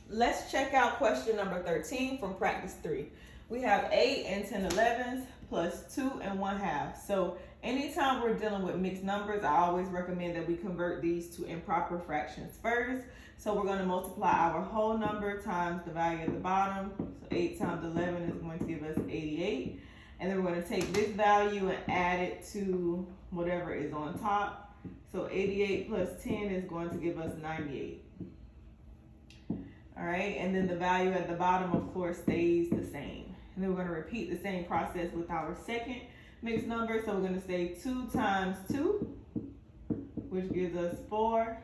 Let's check out question number 13 from practice 3. We have 8 and 10 11s plus 2 and 1/2. So anytime we're dealing with mixed numbers, I always recommend that we convert these to improper fractions first. So we're going to multiply our whole number times the value at the bottom. So 8 times 11 is going to give us 88. And then we're going to take this value and add it to whatever is on top. So 88 plus 10 is going to give us 98. All right, and then the value at the bottom, of course, stays the same. And then we're going to repeat the same process with our second mixed number. So we're going to say 2 times 2, which gives us 4.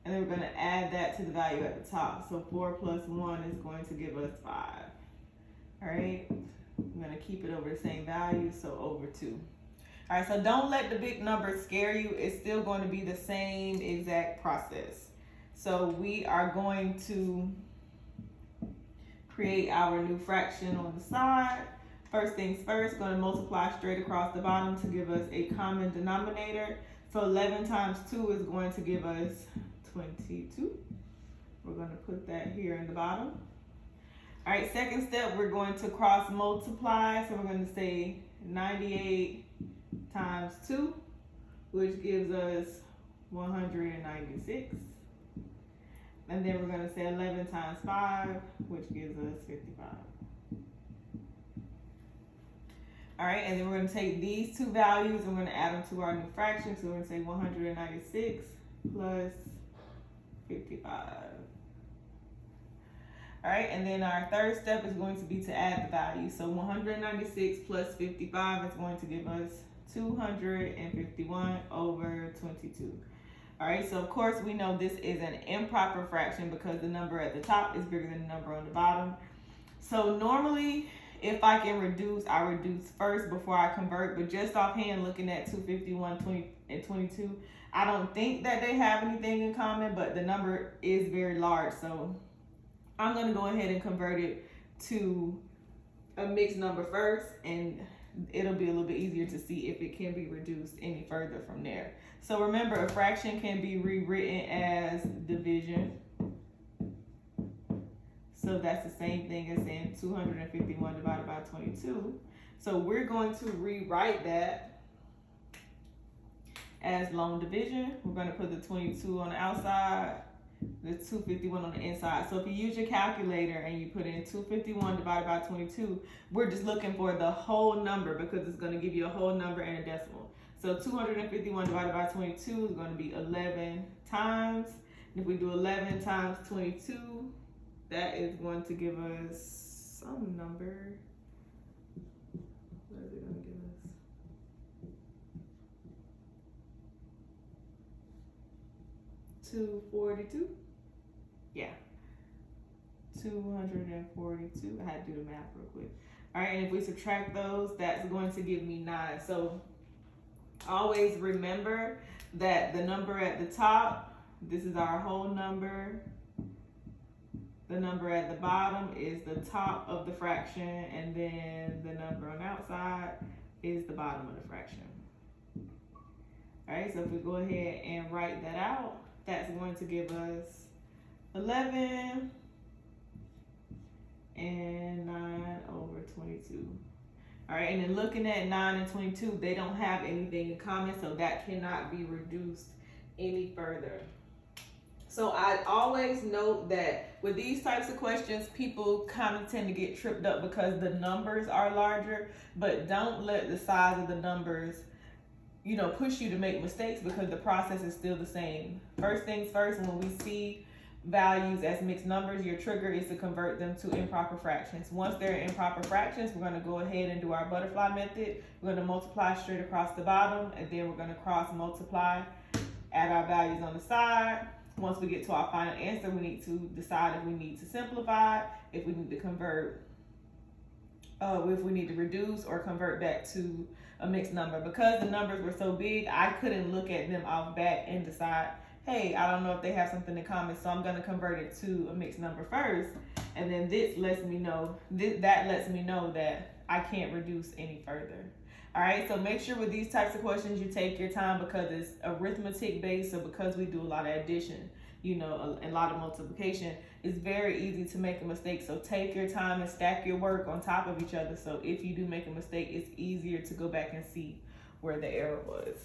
And then we're going to add that to the value at the top. So 4 plus 1 is going to give us 5. All right, we're going to keep it over the same value, so over 2. All right, so don't let the big numbers scare you. It's still going to be the same exact process. So we are going to create our new fraction on the side. First things first, going to multiply straight across the bottom to give us a common denominator. So 11 times 2 is going to give us 22. We're going to put that here in the bottom. All right, second step, we're going to cross multiply. So we're going to say 98 times 2, which gives us 196. And then we're going to say 11 times 5, which gives us 55. All right, and then we're going to take these two values and we're going to add them to our new fraction. So we're going to say 196 plus 55. All right, and then our third step is going to be to add the value. So 196 plus 55 is going to give us 251 over 22. All right, so of course we know this is an improper fraction because the number at the top is bigger than the number on the bottom. So normally, if I can reduce, I reduce first before I convert, but just offhand looking at 251, 20, and 22, I don't think that they have anything in common, but the number is very large. So I'm gonna go ahead and convert it to a mixed number first, and it'll be a little bit easier to see if it can be reduced any further from there. So remember, a fraction can be rewritten as division. So that's the same thing as saying 251 divided by 22. So we're going to rewrite that as long division. We're going to put the 22 on the outside, the 251 on the inside. So if you use your calculator and you put in 251 divided by 22, we're just looking for the whole number because it's going to give you a whole number and a decimal. So 251 divided by 22 is going to be 11 times. And if we do 11 times 22, that is going to give us some number. What is it going to give us? $242. Yeah, 242. I had to do the math real quick. All right, and if we subtract those, that's going to give me 9. So always remember that the number at the top, this is our whole number. The number at the bottom is the top of the fraction, and then the number on the outside is the bottom of the fraction. All right, so if we go ahead and write that out, that's going to give us 11 and 9 over 22. All right, and then looking at 9 and 22, they don't have anything in common, so that cannot be reduced any further. So I always note that with these types of questions, people kind of tend to get tripped up because the numbers are larger, but don't let the size of the numbers, push you to make mistakes because the process is still the same. First things first, when we see values as mixed numbers, your trigger is to convert them to improper fractions. Once they're improper fractions, we're going to go ahead and do our butterfly method. We're going to multiply straight across the bottom, and then we're going to cross multiply, add our values on the side. Once we get to our final answer, we need to decide if we need to simplify, if we need to convert, if we need to reduce or convert back to a mixed number. Because the numbers were so big, I couldn't look at them off back and decide, hey, I don't know if they have something in common, so I'm going to convert it to a mixed number first. And then this lets me know, that lets me know that I can't reduce any further. All right, so make sure with these types of questions you take your time because it's arithmetic based, so because we do a lot of addition, you know, a lot of multiplication, it's very easy to make a mistake. So take your time and stack your work on top of each other. So if you do make a mistake, it's easier to go back and see where the error was.